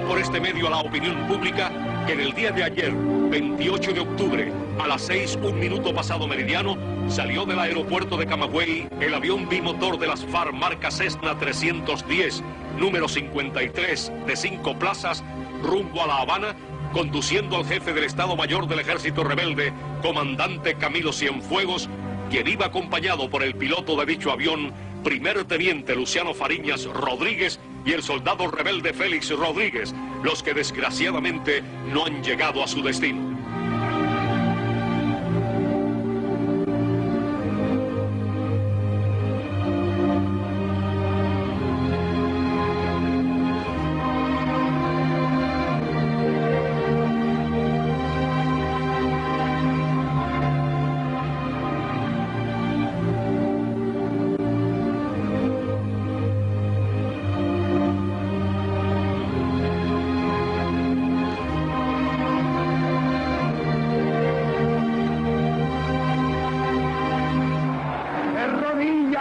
por este medio a la opinión pública que en el día de ayer, 28 de octubre, a las 6:01 pasado meridiano, salió del aeropuerto de Camagüey el avión bimotor de las FARC marca Cessna 310, número 53, de 5 plazas, rumbo a La Habana, conduciendo al jefe del Estado Mayor del Ejército Rebelde, comandante Camilo Cienfuegos, quien iba acompañado por el piloto de dicho avión, primer teniente Luciano Fariñas Rodríguez, y el soldado rebelde Félix Rodríguez, los que desgraciadamente no han llegado a su destino.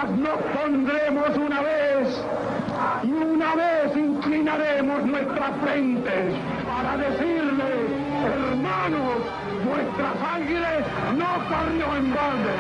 Nos pondremos una vez y una vez inclinaremos nuestras frentes para decirle, hermanos, vuestra sangre no corrió en balde.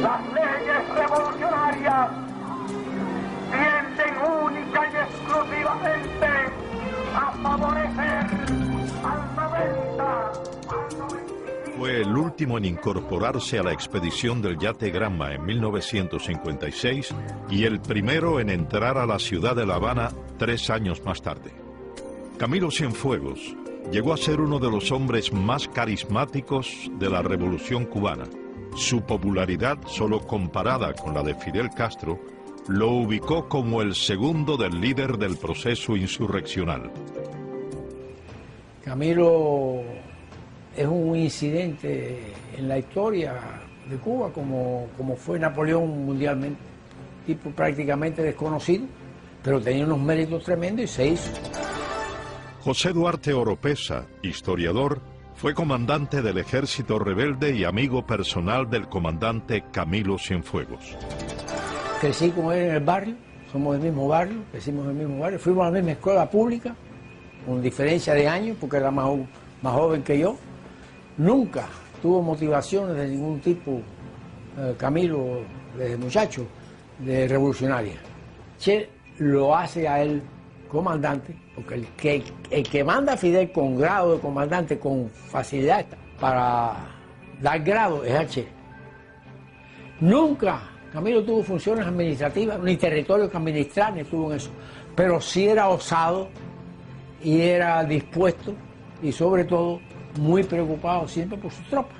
Las leyes revolucionarias tienden única y exclusivamente a favorecer al 90, al 95. Fue el último en incorporarse a la expedición del yate Granma en 1956 y el primero en entrar a la ciudad de La Habana 3 años más tarde. Camilo Cienfuegos llegó a ser uno de los hombres más carismáticos de la Revolución cubana. Su popularidad, solo comparada con la de Fidel Castro, lo ubicó como el segundo del líder del proceso insurreccional. Camilo es un incidente en la historia de Cuba, como fue Napoleón mundialmente. Tipo prácticamente desconocido, pero tenía unos méritos tremendos y se hizo. José Duarte Oropesa, historiador, fue comandante del ejército rebelde y amigo personal del comandante Camilo Cienfuegos. Crecí con él en el barrio, somos del mismo barrio, crecimos en el mismo barrio, fuimos a la misma escuela pública, con diferencia de años, porque era más joven que yo. Nunca tuvo motivaciones de ningún tipo, Camilo, desde muchacho, de revolucionaria. Che lo hace a él comandante, porque el que manda a Fidel con grado de comandante con facilidad para dar grado es a Che. Nunca Camilo tuvo funciones administrativas, ni territorio que administrar, ni estuvo en eso, pero sí era osado y era dispuesto y sobre todo muy preocupado siempre por sus tropas.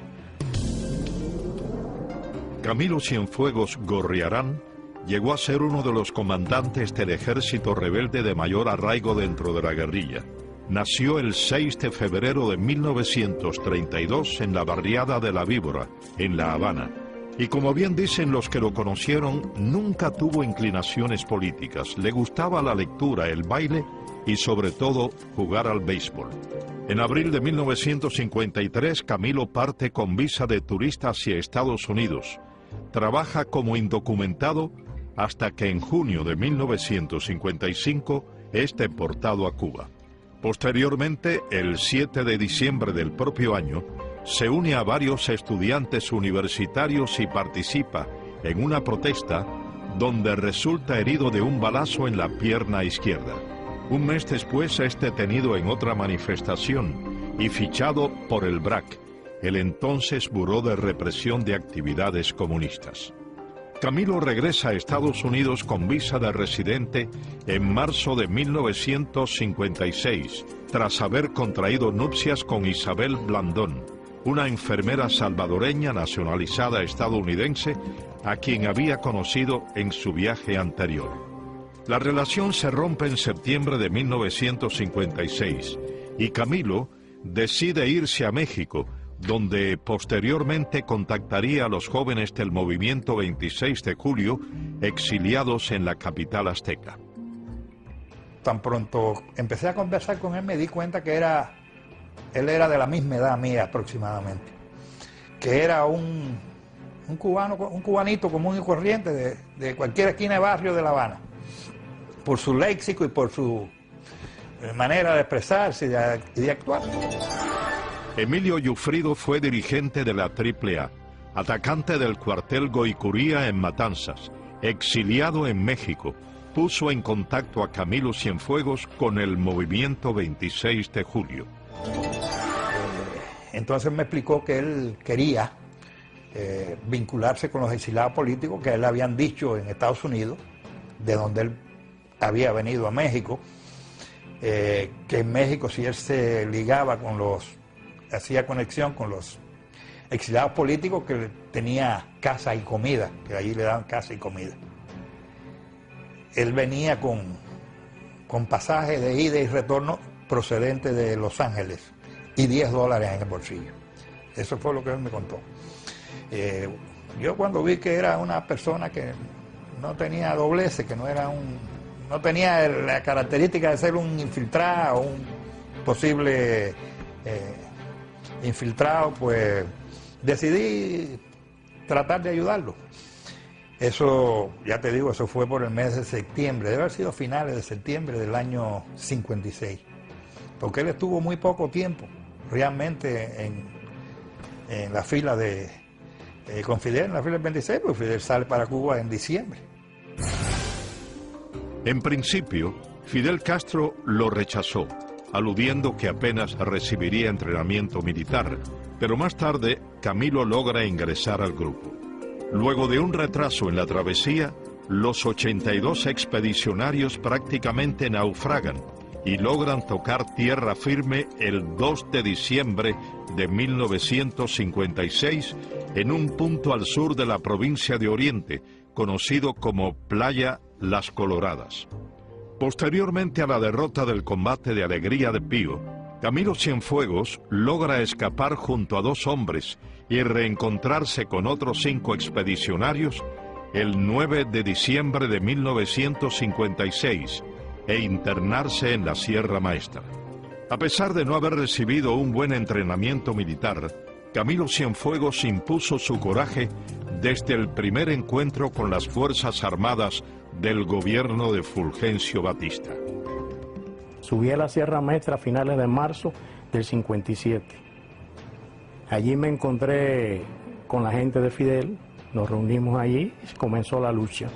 Camilo Cienfuegos Gorriarán llegó a ser uno de los comandantes del ejército rebelde de mayor arraigo dentro de la guerrilla. Nació el 6 de febrero de 1932 en la barriada de La Víbora, en La Habana. Y como bien dicen los que lo conocieron, nunca tuvo inclinaciones políticas. Le gustaba la lectura, el baile y sobre todo jugar al béisbol. En abril de 1953, Camilo parte con visa de turista hacia Estados Unidos. Trabaja como indocumentado hasta que en junio de 1955 es deportado a Cuba. Posteriormente, el 7 de diciembre del propio año, se une a varios estudiantes universitarios y participa en una protesta donde resulta herido de un balazo en la pierna izquierda. Un mes después es detenido en otra manifestación y fichado por el BRAC, el entonces Buró de Represión de Actividades Comunistas. Camilo regresa a Estados Unidos con visa de residente en marzo de 1956, tras haber contraído nupcias con Isabel Blandón, una enfermera salvadoreña nacionalizada estadounidense a quien había conocido en su viaje anterior. La relación se rompe en septiembre de 1956 y Camilo decide irse a México, donde posteriormente contactaría a los jóvenes del movimiento 26 de julio exiliados en la capital azteca. Tan pronto empecé a conversar con él, me di cuenta que él era de la misma edad mía aproximadamente, que era un cubanito común y corriente de cualquier esquina de barrio de La Habana, por su léxico y por su manera de expresarse y de actuar. Emilio Yufrido fue dirigente de la AAA, atacante del cuartel Goicuría en Matanzas, exiliado en México. Puso en contacto a Camilo Cienfuegos con el movimiento 26 de julio. Entonces me explicó que él quería vincularse con los exiliados políticos que a él le habían dicho en Estados Unidos, de donde él había venido a México, que en México si él se ligaba con hacía conexión con los exiliados políticos, que tenía casa y comida, que allí le daban casa y comida. Él venía con pasaje de ida y retorno procedente de Los Ángeles y $10 en el bolsillo. Eso fue lo que él me contó. Yo cuando vi que era una persona que no tenía dobleces, que no tenía la característica de ser un infiltrado, un posible infiltrado, pues decidí tratar de ayudarlo. Eso, ya te digo, eso fue por el mes de septiembre, debe haber sido finales de septiembre del año 56, porque él estuvo muy poco tiempo realmente en la fila con Fidel, en la fila del 26, porque Fidel sale para Cuba en diciembre. En principio, Fidel Castro lo rechazó, aludiendo que apenas recibiría entrenamiento militar, pero más tarde Camilo logra ingresar al grupo. Luego de un retraso en la travesía, los 82 expedicionarios prácticamente naufragan y logran tocar tierra firme el 2 de diciembre de 1956 en un punto al sur de la provincia de Oriente, conocido como Playa Las Coloradas. Posteriormente a la derrota del combate de Alegría de Pío, Camilo Cienfuegos logra escapar junto a 2 hombres y reencontrarse con otros 5 expedicionarios el 9 de diciembre de 1956 e internarse en la Sierra Maestra. A pesar de no haber recibido un buen entrenamiento militar, Camilo Cienfuegos impuso su coraje desde el primer encuentro con las Fuerzas Armadas del gobierno de Fulgencio Batista. Subí a la Sierra Maestra a finales de marzo del 57. Allí me encontré con la gente de Fidel, nos reunimos allí y comenzó la lucha.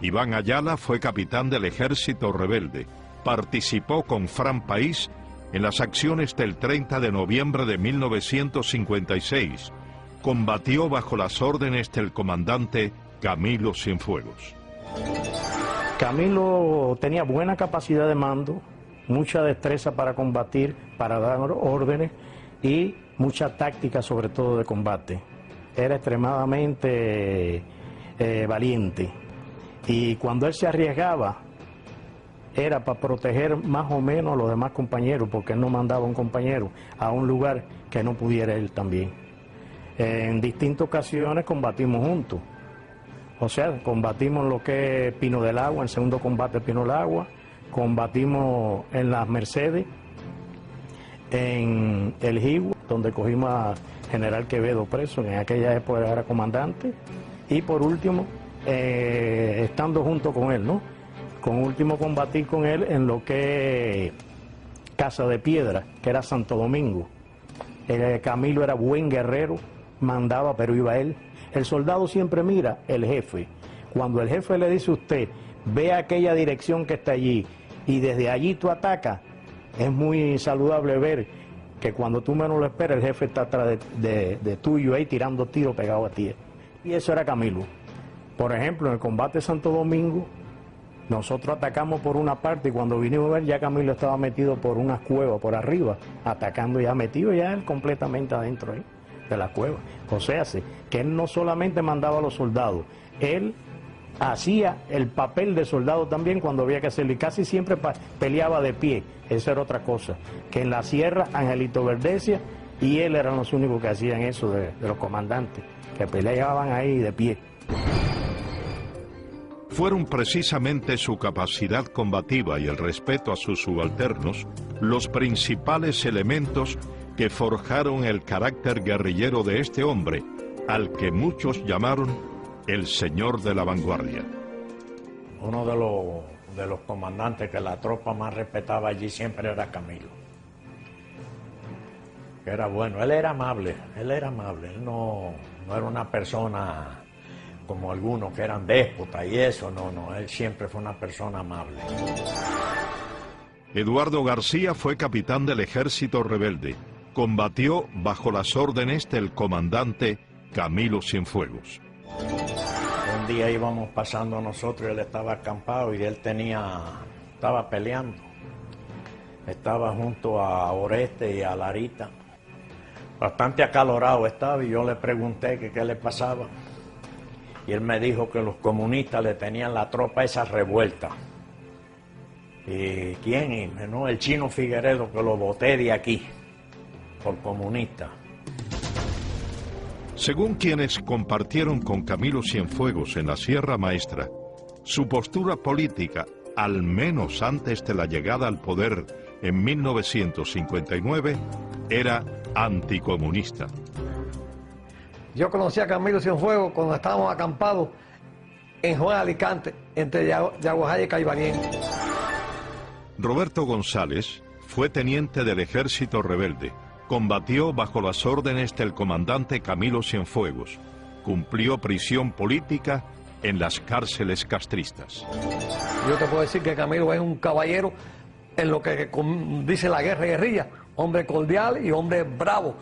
Iván Ayala fue capitán del ejército rebelde. Participó con Fran País en las acciones del 30 de noviembre de 1956. Combatió bajo las órdenes del comandante Camilo Cienfuegos. Camilo tenía buena capacidad de mando, mucha destreza para combatir, para dar órdenes y mucha táctica, sobre todo de combate. Era extremadamente valiente y cuando él se arriesgaba era para proteger más o menos a los demás compañeros, porque él no mandaba a un compañero a un lugar que no pudiera él también. En distintas ocasiones combatimos juntos. O sea, combatimos lo que es Pino del Agua, en el segundo combate Pino del Agua, combatimos en las Mercedes, en el Jibo, donde cogimos a General Quevedo preso, en aquella época era comandante, y por último, estando junto con él, ¿no? Con último combatir con él en lo que es Casa de Piedra, que era Santo Domingo. Camilo era buen guerrero, mandaba, pero iba él. El soldado siempre mira el jefe. Cuando el jefe le dice a usted, ve aquella dirección que está allí y desde allí tú atacas, es muy saludable ver que cuando tú menos lo esperas, el jefe está atrás de tuyo ahí tirando tiros pegados a ti. Y eso era Camilo. Por ejemplo, en el combate de Santo Domingo, nosotros atacamos por una parte y cuando vinimos a ver ya Camilo estaba metido por unas cuevas por arriba, atacando ya metido ya él completamente adentro ahí de la cueva. O sea, que él no solamente mandaba a los soldados, él hacía el papel de soldado también cuando había que hacerlo y casi siempre peleaba de pie. Esa era otra cosa, que en la sierra Angelito Verdecia y él eran los únicos que hacían eso de los comandantes, que peleaban ahí de pie. Fueron precisamente su capacidad combativa y el respeto a sus subalternos los principales elementos que forjaron el carácter guerrillero de este hombre, al que muchos llamaron el señor de la vanguardia. Uno de los comandantes que la tropa más respetaba allí siempre era Camilo. Era bueno, él era amable, él no era una persona como algunos que eran déspotas y eso, no, él siempre fue una persona amable. Eduardo García fue capitán del ejército rebelde. Combatió bajo las órdenes del comandante Camilo Cienfuegos. Un día íbamos pasando nosotros, él estaba acampado y él estaba peleando. Estaba junto a Oreste y a Larita. Bastante acalorado estaba y yo le pregunté que qué le pasaba. Y él me dijo que los comunistas le tenían la tropa esa revuelta. ¿Y quién? Y, no, el Chino Figueredo, que lo boté de aquí, por comunista. Según quienes compartieron con Camilo Cienfuegos en la Sierra Maestra, su postura política, al menos antes de la llegada al poder en 1959, era anticomunista. Yo conocí a Camilo Cienfuegos cuando estábamos acampados en Juan Alicante, entre Yaguajaya y Caibanien. Roberto González fue teniente del ejército rebelde. Combatió bajo las órdenes del comandante Camilo Cienfuegos. Cumplió prisión política en las cárceles castristas. Yo te puedo decir que Camilo es un caballero en lo que dice la guerra y guerrilla. Hombre cordial y hombre bravo.